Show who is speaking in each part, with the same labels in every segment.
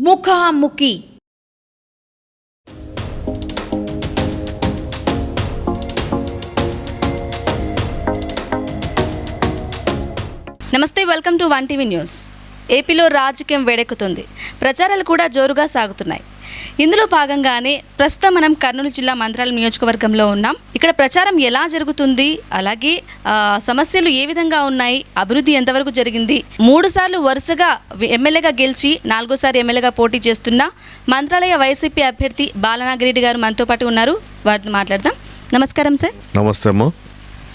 Speaker 1: ముఖాముఖి. నమస్తే, welcome to 1TV news. ఏపీలో రాజకీయం వేడెక్కుతుంది. ప్రచారాలు కూడా జోరుగా సాగుతున్నాయి. ఇందులో భాగంగానే ప్రస్తుతం మనం కర్నూలు జిల్లా మంత్రాలయం నియోజకవర్గంలో ఉన్నాం. ఇక్కడ ప్రచారం ఎలా జరుగుతుంది, అలాగే సమస్యలు ఏ విధంగా ఉన్నాయి, అభివృద్ధి ఎంతవరకు జరిగింది, 3 సార్లు వరుసగా ఎమ్మెల్యేగా గెలిచి 4వ సారి ఎమ్మెల్యేగా పోటీ చేస్తున్న మంత్రాలయ వైసీపీ అభ్యర్థి బాలనాగిరెడ్డి గారు మనతో పాటు ఉన్నారు. వాటిని మాట్లాడదాం. నమస్కారం సార్.
Speaker 2: నమస్తే అమ్మ.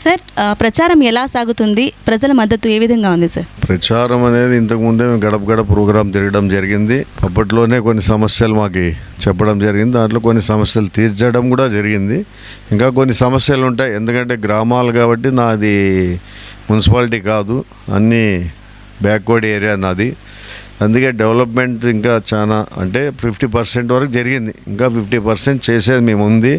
Speaker 1: సార్, ప్రచారం ఎలా సాగుతుంది, ప్రజల మద్దతు ఏ విధంగా ఉంది సార్?
Speaker 2: ప్రచారం అనేది ఇంతకుముందే మేము గడప గడప ప్రోగ్రాం తిరగడం జరిగింది. అప్పట్లోనే కొన్ని సమస్యలు మాకు చెప్పడం జరిగింది. దాంట్లో కొన్ని సమస్యలు తీర్చడం కూడా జరిగింది. ఇంకా కొన్ని సమస్యలు ఉంటాయి, ఎందుకంటే గ్రామాలు కాబట్టి నాది మున్సిపాలిటీ కాదు, అన్నీ బ్యాక్వర్డ్ ఏరియా నాది. అందుకే డెవలప్మెంట్ ఇంకా చాలా అంటే 50% వరకు జరిగింది. ఇంకా 50% చేసేది మేము ఉంది.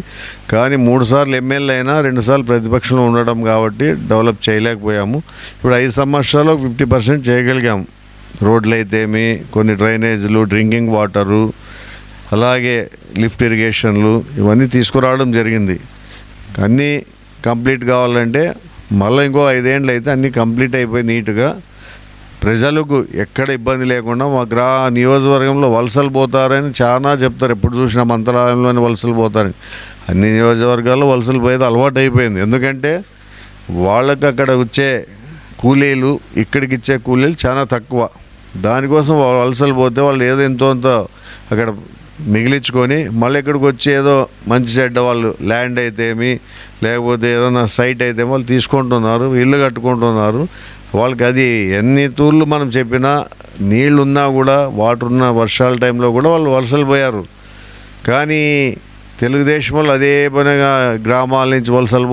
Speaker 2: కానీ 3 సార్లు ఎమ్మెల్యే అయినా 2 సార్లు ప్రతిపక్షంలో ఉండడం కాబట్టి డెవలప్ చేయలేకపోయాము. ఇప్పుడు 5 సంవత్సరాలు 50% చేయగలిగాము. రోడ్లు అయితేమి, కొన్ని డ్రైనేజీలు, డ్రింకింగ్ వాటరు, అలాగే లిఫ్ట్ ఇరిగేషన్లు ఇవన్నీ తీసుకురావడం జరిగింది. అన్నీ కంప్లీట్ కావాలంటే మళ్ళీ ఇంకో 5 ఏళ్ళు అయితే అన్నీ కంప్లీట్ అయిపోయి నీట్గా ప్రజలకు ఎక్కడ ఇబ్బంది లేకుండా మా నియోజకవర్గంలో వలసలు పోతారని చాలా చెప్తారు. ఎప్పుడు చూసినా మంత్రాలయంలోని వలసలు పోతారని. అన్ని నియోజకవర్గాల్లో వలసలు పోయేది అలవాటు అయిపోయింది. ఎందుకంటే వాళ్ళకి అక్కడ వచ్చే కూలీలు ఇక్కడికి ఇచ్చే కూలీలు చాలా తక్కువ. దానికోసం వలసలు పోతే వాళ్ళు ఏదో ఎంతో అక్కడ మిగిలించుకొని మళ్ళీ ఇక్కడికి వచ్చి ఏదో మంచి చెడ్డ వాళ్ళు ల్యాండ్ అయితేమి, లేకపోతే ఏదైనా సైట్ అయితే వాళ్ళు తీసుకుంటున్నారు, ఇల్లు కట్టుకుంటున్నారు. వాళ్ళకి అది ఎన్ని తూర్లు మనం చెప్పినా, నీళ్ళు ఉన్నా కూడా, వాటర్ ఉన్న వర్షాల టైంలో కూడా వాళ్ళు వలసలు పోయారు. కానీ తెలుగుదేశం వాళ్ళు అదే పనిగా గ్రామాల నుంచి వలసలు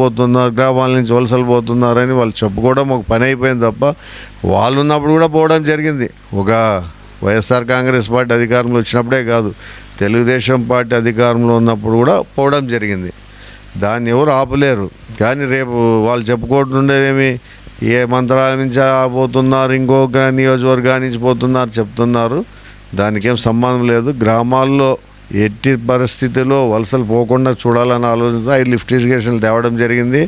Speaker 2: పోతున్నారని వాళ్ళు చెప్పుకోవడం ఒక పని అయిపోయింది తప్ప, వాళ్ళు ఉన్నప్పుడు కూడా పోవడం జరిగింది. ఒక వైఎస్ఆర్ కాంగ్రెస్ పార్టీ అధికారంలో వచ్చినప్పుడే కాదు, తెలుగుదేశం పార్టీ అధికారంలో ఉన్నప్పుడు కూడా పోవడం జరిగింది. దాన్ని ఎవరు ఆపలేరు. కానీ రేపు వాళ్ళు చెప్పుకుంటుండేదేమి, ఏ మంత్రాలయం నుంచి పోతున్నారు, ఇంకొక నియోజకవర్గాల నుంచి పోతున్నారు చెప్తున్నారు. దానికేం సంబంధం లేదు. గ్రామాల్లో ఎట్టి పరిస్థితిలో వలసలు పోకుండా చూడాలని ఆలోచనతో 5 లిఫ్ట్ ఇరిగేషన్లు తేవడం జరిగింది.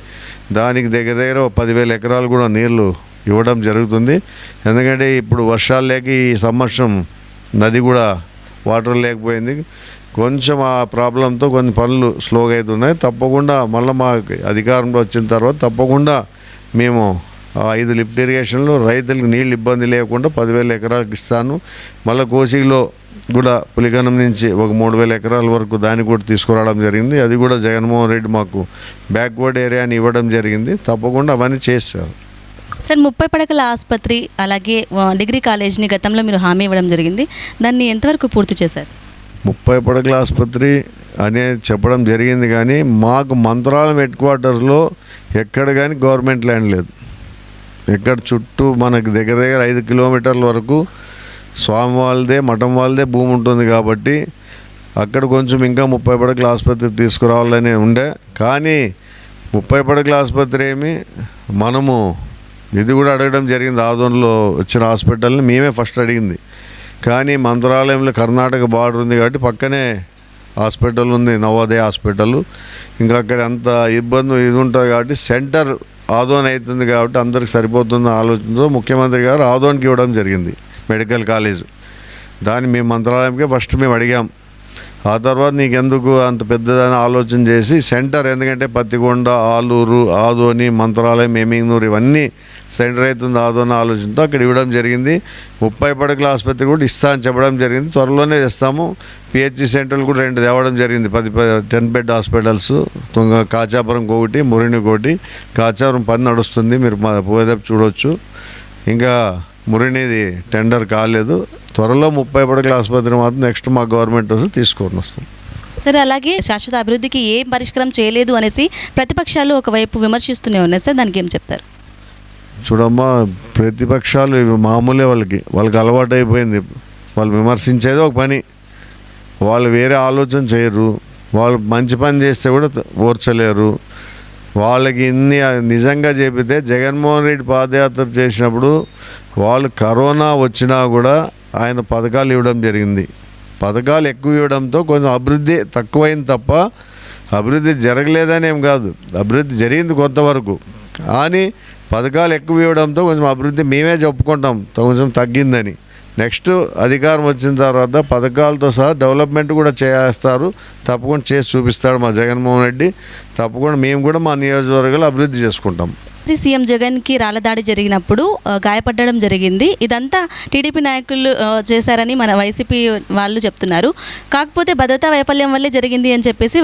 Speaker 2: దానికి దగ్గర 10,000 ఎకరాలు కూడా నీళ్లు ఇవ్వడం జరుగుతుంది. ఎందుకంటే ఇప్పుడు వర్షాలు లేక ఈ సంవత్సరం నది కూడా వాటర్ లేకపోయింది. కొంచెం ఆ ప్రాబ్లంతో కొన్ని పనులు స్లోగా అవుతున్నాయి. తప్పకుండా మళ్ళీ మా అధికారంలో వచ్చిన తర్వాత తప్పకుండా మేము 5 లిఫ్ట్ ఇరిగేషన్లు రైతులకు నీళ్ళు ఇబ్బంది లేకుండా 10,000 ఎకరాలకు ఇస్తాను. మళ్ళీ కోసిలో కూడా పులిగనం నుంచి ఒక 3,000 ఎకరాల వరకు దాన్ని కూడా తీసుకురావడం జరిగింది. అది కూడా జగన్మోహన్ రెడ్డి మాకు బ్యాక్వర్డ్ ఏరియాని ఇవ్వడం జరిగింది. తప్పకుండా అవన్నీ చేస్తారు.
Speaker 1: సార్, 30 పడకల ఆసుపత్రి అలాగే డిగ్రీ కాలేజీని గతంలో మీరు హామీ ఇవ్వడం జరిగింది. దాన్ని ఎంతవరకు పూర్తి చేశారు?
Speaker 2: 30 పడకల ఆసుపత్రి అనేది చెప్పడం జరిగింది. కానీ మాకు మంత్రాలయం హెడ్ క్వార్టర్లో ఎక్కడ కానీ గవర్నమెంట్ ల్యాండ్ లేదు. ఎక్కడ చుట్టూ మనకి దగ్గర 5 కిలోమీటర్ల వరకు స్వామి వాళ్ళదే, మఠం వాళ్ళదే భూమి ఉంటుంది. కాబట్టి అక్కడ కొంచెం ఇంకా 30 పడకల ఆసుపత్రి తీసుకురావాలని ఉండే. కానీ 30 పడకల ఆసుపత్రి ఏమి మనము ఇది కూడా అడగడం జరిగింది. ఆదోన్లో వచ్చిన హాస్పిటల్ని మేమే ఫస్ట్ అడిగింది. కానీ మంత్రాలయంలో కర్ణాటక బార్డర్ ఉంది కాబట్టి పక్కనే హాస్పిటల్ ఉంది, నవోదయ హాస్పిటల్. ఇంకా అక్కడ అంత ఇబ్బంది ఇది ఉంటుంది కాబట్టి సెంటర్ ఆదోన్ అవుతుంది కాబట్టి అందరికి సరిపోతున్న ఆలోచనతో ముఖ్యమంత్రి గారు ఆదోన్కి ఇవ్వడం జరిగింది మెడికల్ కాలేజ్. దాన్ని మేము మంత్రాలయంకే ఫస్ట్ మేము అడిగాం. ఆ తర్వాత నీకెందుకు అంత పెద్దదని ఆలోచన చేసి సెంటర్, ఎందుకంటే పత్తికొండ, ఆలూరు, ఆదోని, మంత్రాలయం, ఎమింగనూరు ఇవన్నీ సెంటర్ అవుతుంది ఆదోని ఆలోచనతో అక్కడ ఇవ్వడం జరిగింది. 30 పడకల ఆసుపత్రి కూడా ఇస్తా అని చెప్పడం జరిగింది. త్వరలోనే ఇస్తాము. పిహెచ్సి సెంటర్లు కూడా 2 తేవడం జరిగింది. 10 బెడ్ హాస్పిటల్స్, కాచాపురం ఒకటి, మురిని ఒకటి. కాచాపురం పని నడుస్తుంది, మీరు పోయేదప్పు చూడవచ్చు. ఇంకా మురినిది టెండర్ కాలేదు. త్వరలో 30 పడకల ఆసుపత్రి మాత్రం నెక్స్ట్ మా గవర్నమెంట్ వస్తే తీసుకొని వస్తాం.
Speaker 1: సరే, అలాగే శాశ్వత అభివృద్ధికి ఏం పరిష్కారం చేయలేదు అనేసి ప్రతిపక్షాలు ఒకవైపు విమర్శిస్తూనే ఉన్నాయి సార్, దానికి ఏం చెప్తారు?
Speaker 2: చూడమ్మా, ప్రతిపక్షాలు ఇవి మామూలే. వాళ్ళకి అలవాటు అయిపోయింది. వాళ్ళు విమర్శించేది ఒక పని, వాళ్ళు వేరే ఆలోచన చేయరు. వాళ్ళు మంచి పని చేస్తే కూడా ఓర్చలేరు. వాళ్ళకి ఇన్ని నిజంగా చెబితే జగన్మోహన్ రెడ్డి పాదయాత్ర చేసినప్పుడు వాళ్ళు కరోనా వచ్చినా కూడా ఆయన పథకాలు ఇవ్వడం జరిగింది. పథకాలు ఎక్కువ ఇవ్వడంతో కొంచెం అభివృద్ధి తక్కువైంది తప్ప అభివృద్ధి జరగలేదని ఏం కాదు, అభివృద్ధి జరిగింది కొంతవరకు. కానీ పథకాలు ఎక్కువ ఇవ్వడంతో కొంచెం అభివృద్ధి మేమే చెప్పుకుంటాం కొంచెం తగ్గిందని. నెక్స్ట్ అధికారం వచ్చిన తర్వాత పథకాలతో సహా డెవలప్మెంట్ కూడా చేస్తారు, తప్పకుండా చేసి చూపిస్తాడు మా జగన్మోహన్ రెడ్డి. తప్పకుండా మేము కూడా మా నియోజకవర్గాలు అభివృద్ధి చేసుకుంటాం.
Speaker 1: సీఎం జగన్కి రాళ్ళదాడి జరిగినప్పుడు గాయపడడం జరిగింది. ఇదంతా టీడీపీ నాయకులు చేశారని మన వైసీపీ వాళ్ళు చెప్తున్నారు. కాకపోతే భద్రతా వైఫల్యం వల్లే జరిగింది అని చెప్పేసి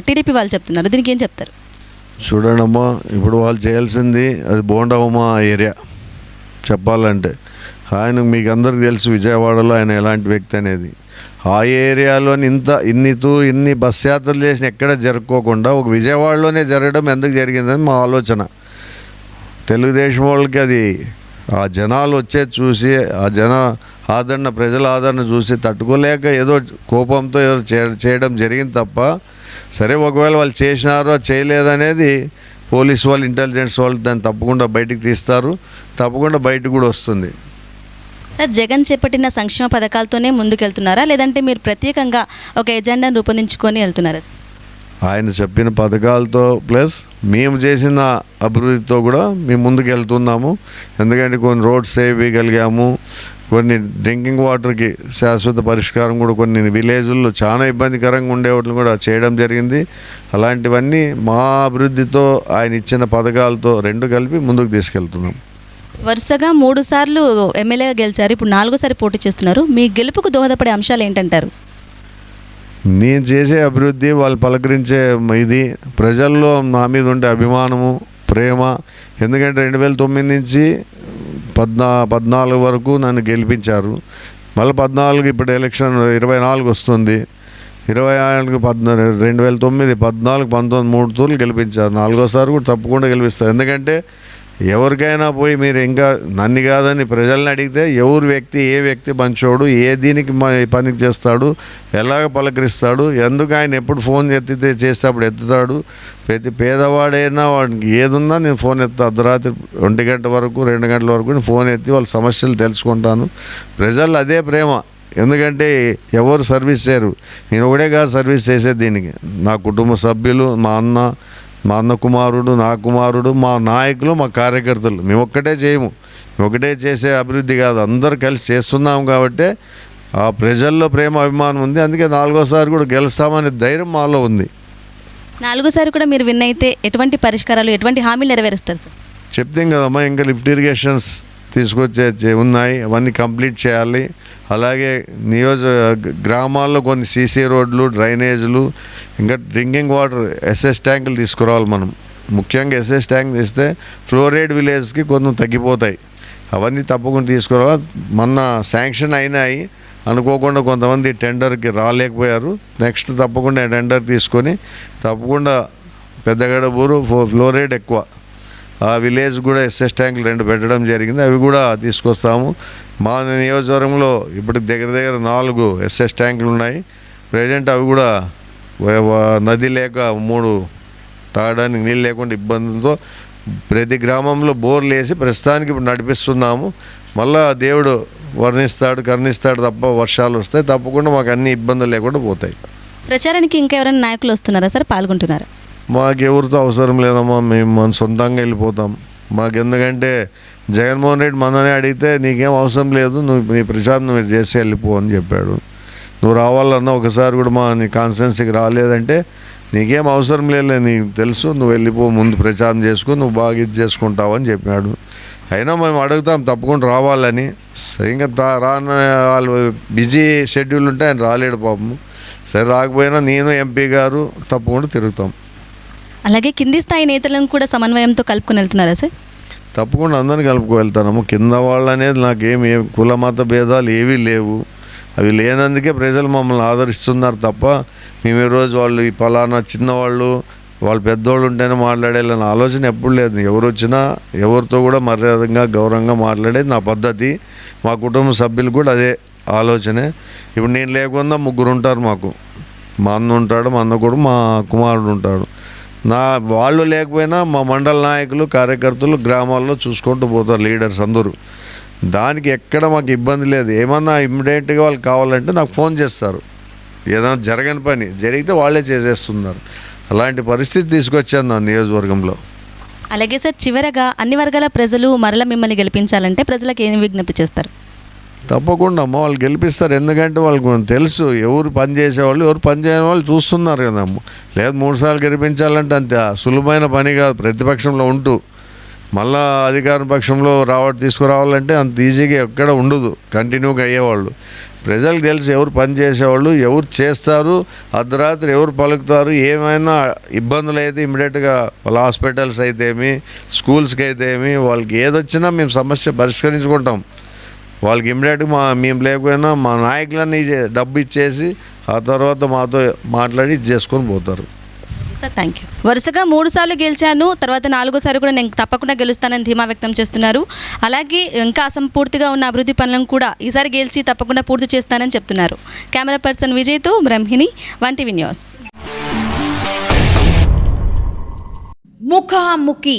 Speaker 1: టీడీపీ వాళ్ళు చెప్తున్నారు. దీనికి ఏం చెప్తారు?
Speaker 2: చూడండమ్మా, ఇప్పుడు వాళ్ళు చేయాల్సింది అది బోండవమా ఏరియా చెప్పాలంటే. ఆయన మీకు అందరికీ తెలుసు విజయవాడలో ఆయన ఎలాంటి వ్యక్తి అనేది. ఆ ఏరియాలోని ఇన్ని బస్ యాత్రలు చేసిన ఎక్కడ జరుపుకోకుండా ఒక విజయవాడలోనే జరగడం ఎందుకు జరిగిందని మా ఆలోచన. తెలుగుదేశం వాళ్ళకి అది ఆ జనాలు వచ్చేది చూసి ఆ ప్రజల ఆదరణ చూసి తట్టుకోలేక ఏదో కోపంతో ఏదో చేయడం జరిగింది తప్ప, సరే ఒకవేళ వాళ్ళు చేసినారో చేయలేదనేది పోలీసు వాళ్ళు ఇంటెలిజెన్స్ వాళ్ళు దాన్ని తప్పకుండా బయటికి తీస్తారు, తప్పకుండా బయటకు కూడా వస్తుంది.
Speaker 1: సార్, జగన్ చేపట్టిన సంక్షేమ పథకాలతోనే ముందుకెళ్తున్నారా, లేదంటే మీరు ప్రత్యేకంగా ఒక ఎజెండాను రూపొందించుకొని వెళ్తున్నారా?
Speaker 2: ఆయన చెప్పిన పథకాలతో ప్లస్ మేము చేసిన అభివృద్ధితో కూడా మేము ముందుకు వెళ్తున్నాము. ఎందుకంటే కొన్ని రోడ్స్ వేయగలిగాము, కొన్ని డ్రింకింగ్ వాటర్కి శాశ్వత పరిష్కారం కూడా కొన్ని విలేజుల్లో చాలా ఇబ్బందికరంగా ఉండే వాటిని కూడా చేయడం జరిగింది. అలాంటివన్నీ మా అభివృద్ధితో ఆయన ఇచ్చిన పథకాలతో రెండు కలిపి ముందుకు తీసుకెళ్తున్నాం.
Speaker 1: వరుసగా 3 సార్లు ఎమ్మెల్యేగా గెలిచారు, ఇప్పుడు 4సారి పోటీ చేస్తున్నారు. మీ గెలుపుకు దోహదపడే అంశాలు ఏంటంటారు?
Speaker 2: నేను చేసే అభివృద్ధి, వాళ్ళు పలకరించే ఇది, ప్రజల్లో నా మీద ఉండే అభిమానము, ప్రేమ. ఎందుకంటే 2009 నుంచి 14 వరకు నన్ను గెలిపించారు. మళ్ళీ 14 ఇప్పుడు ఎలక్షన్ 24 వస్తుంది. 24 2009 14 19 3 తూర్లు గెలిపించారు. 4వసారి కూడా తప్పకుండా గెలిపిస్తారు. ఎందుకంటే ఎవరికైనా పోయి మీరు ఇంకా నన్ను కాదని ప్రజల్ని అడిగితే ఏ వ్యక్తి మంచోడు, ఏ దీనికి పనికి చేస్తాడు, ఎలాగ పలకరిస్తాడు, ఎందుకు ఆయన ఎప్పుడు ఫోన్ చేస్తే అప్పుడు ఎత్తుతాడు. ప్రతి పేదవాడైనా వాడికి ఏదున్నా నేను ఫోన్ ఎత్తా. అర్ధరాత్రి 1 గంట వరకు 2 గంటల వరకు నేను ఫోన్ ఎత్తి వాళ్ళ సమస్యలు తెలుసుకుంటాను. ప్రజలు అదే ప్రేమ. ఎందుకంటే ఎవరు సర్వీస్ చేయరు, నేను ఒకటే కాదు సర్వీస్ చేసేది దీనికి. నా కుటుంబ సభ్యులు, మా అన్న కుమారుడు, నా కుమారుడు, మా నాయకులు, మా కార్యకర్తలు, మేము ఒక్కటే చేయము. మేము ఒకటే చేసే అభివృద్ధి కాదు, అందరూ కలిసి చేస్తున్నాము. కాబట్టి ఆ ప్రజల్లో ప్రేమ అభిమానం ఉంది. అందుకే 4వసారి కూడా గెలుస్తామనే ధైర్యం మాలో ఉంది.
Speaker 1: 4సారి కూడా మీరు విన్ అయితే ఎటువంటి పరిష్కారాలు, ఎటువంటి హామీలు నెరవేరుస్తారు సార్?
Speaker 2: చెప్తాం కదమ్మా, ఇంకా లిఫ్ట్ ఇరిగేషన్స్ తీసుకొచ్చే ఉన్నాయి, అవన్నీ కంప్లీట్ చేయాలి. అలాగే గ్రామాల్లో కొన్ని సీసీ రోడ్లు, డ్రైనేజీలు, ఇంకా డ్రింకింగ్ వాటర్ ఎస్ఎస్ ట్యాంకులు తీసుకురావాలి. మనం ముఖ్యంగా ఎస్ఎస్ ట్యాంక్ తీస్తే ఫ్లోరైడ్ విలేజ్కి కొంచెం తగ్గిపోతాయి. అవన్నీ తప్పకుండా తీసుకురావాలి. మొన్న శాంక్షన్ అయినాయి, అనుకోకుండా కొంతమంది టెండర్కి రాలేకపోయారు. నెక్స్ట్ తప్పకుండా టెండర్ తీసుకొని తప్పకుండా పెద్దగడబూరు ఫ్లోరైడ్ ఎక్కువ, ఆ విలేజ్ కూడా ఎస్ఎస్ ట్యాంకులు 2 పెట్టడం జరిగింది. అవి కూడా తీసుకొస్తాము. మా నియోజకవర్గంలో ఇప్పుడు దగ్గర 4 ఎస్ఎస్ ట్యాంకులు ఉన్నాయి. ప్రజెంట్ అవి కూడా నది లేక 3 తాగడానికి నీళ్ళు లేకుండా ఇబ్బందులతో ప్రతి గ్రామంలో బోర్లు వేసి ప్రస్తుతానికి ఇప్పుడు నడిపిస్తున్నాము. మళ్ళా దేవుడు కరుణిస్తాడు తప్ప వర్షాలు వస్తాయి, తప్పకుండా మాకు అన్ని ఇబ్బందులు లేకుండా పోతాయి.
Speaker 1: ప్రచారానికి ఇంకా ఎవరైనా నాయకులు వస్తున్నారా సార్, పాల్గొంటున్నారా?
Speaker 2: మాకెవరితో అవసరం లేదమ్మా, మేము మన సొంతంగా వెళ్ళిపోతాం. మాకెందుకంటే జగన్మోహన్ రెడ్డి మననే అడిగితే నీకేం అవసరం లేదు, నీ ప్రచారం నువ్వు చేసి వెళ్ళిపో అని చెప్పాడు. నువ్వు రావాలన్నా ఒకసారి కూడా నీ కాన్స్టిట్యున్సీకి రాలేదంటే నీకేం అవసరం లేదు, నీకు తెలుసు, నువ్వు వెళ్ళిపో, ముందు ప్రచారం చేసుకో, నువ్వు బాగా ఇది చేసుకుంటావు అని చెప్పాడు. అయినా మేము అడుగుతాం తప్పకుండా రావాలని. ఇంకా వాళ్ళు బిజీ షెడ్యూల్ ఉంటే ఆయన రాలేడు పాపము. సరే రాకపోయినా నేను ఎంపీ గారు తప్పకుండా తిరుగుతాం.
Speaker 1: అలాగే కింది స్థాయి నేతలను కూడా సమన్వయంతో కలుపుకొని వెళ్తున్నారా సార్?
Speaker 2: తప్పకుండా అందరిని కలుపుకు వెళ్తాము. కింద వాళ్ళు అనేది నాకేమి కుల మత భేదాలు ఏవీ లేవు. అవి లేనందుకే ప్రజలు మమ్మల్ని ఆదరిస్తున్నారు తప్ప మేము ఈరోజు వాళ్ళు ఈ ఫలానా చిన్నవాళ్ళు, వాళ్ళు పెద్దవాళ్ళు ఉంటేనే మాట్లాడేయాలని ఆలోచన ఎప్పుడు లేదు. ఎవరు వచ్చినా ఎవరితో కూడా మర్యాదగా గౌరవంగా మాట్లాడేది నా పద్ధతి. మా కుటుంబ సభ్యులు కూడా అదే ఆలోచనే. ఇప్పుడు నేను లేకుండా 3 ఉంటారు మాకు. మా అన్న ఉంటాడు, మా అన్న కూడా, మా కుమారుడు ఉంటాడు. వాళ్ళు లేకపోయినా మా మండల నాయకులు, కార్యకర్తలు గ్రామాల్లో చూసుకుంటూ పోతారు, లీడర్స్ అందరూ. దానికి ఎక్కడ మాకు ఇబ్బంది లేదు. ఏమన్నా ఇమ్మీడియట్గా వాళ్ళు కావాలంటే నాకు ఫోన్ చేస్తారు. ఏదైనా జరగని పని జరిగితే వాళ్ళే చేసేస్తున్నారు. అలాంటి పరిస్థితి తీసుకొచ్చాను నా నియోజకవర్గంలో.
Speaker 1: అలాగే సార్, చివరగా అన్ని వర్గాల ప్రజలు మరల మిమ్మల్ని గెలిపించాలంటే ప్రజలకు ఏం విజ్ఞప్తి చేస్తారు?
Speaker 2: తప్పకుండా అమ్మ వాళ్ళు గెలిపిస్తారు. ఎందుకంటే వాళ్ళకు తెలుసు ఎవరు పని చేసేవాళ్ళు ఎవరు పని చేయని వాళ్ళు చూస్తున్నారు కదమ్మ. లేదు 3 సార్లు గెలిపించాలంటే అంత సులభమైన పని కాదు. ప్రతిపక్షంలో ఉంటూ మళ్ళా అధికార పక్షంలో తీసుకురావాలంటే అంత ఈజీగా ఎక్కడ ఉండదు. కంటిన్యూగా అయ్యేవాళ్ళు ప్రజలకు తెలుసు ఎవరు పని చేసేవాళ్ళు ఎవరు చేస్తారు, అర్ధరాత్రి ఎవరు పలుకుతారు. ఏమైనా ఇబ్బందులు అయితే ఇమ్మీడియట్గా వాళ్ళ హాస్పిటల్స్ అయితేమి స్కూల్స్కి అయితేమి వాళ్ళకి ఏదొచ్చినా మేము సమస్య పరిష్కరించుకుంటాం. వాళ్ళకి ఇమ్మీడియట్గా మేము లేకపోయినా మా నాయకులన్నీ డబ్బు ఇచ్చేసి ఆ తర్వాత మాతో మాట్లాడి ఇది చేసుకొని పోతారు.
Speaker 1: Sir, thank you. వరుసగా 3 సార్లు గెలిచాను, తర్వాత 4వ సారి కూడా నేను తప్పకుండా గెలుస్తానని ధీమా వ్యక్తం చేస్తున్నారు. అలాగే ఇంకా అసంపూర్తిగా ఉన్న అభివృద్ధి పనులను కూడా ఈసారి గెలిచి తప్పకుండా పూర్తి చేస్తానని చెప్తున్నారు. కెమెరా పర్సన్ విజయ్తో బ్రహ్మిణి, 1TV న్యూస్.
Speaker 3: ముఖాముఖి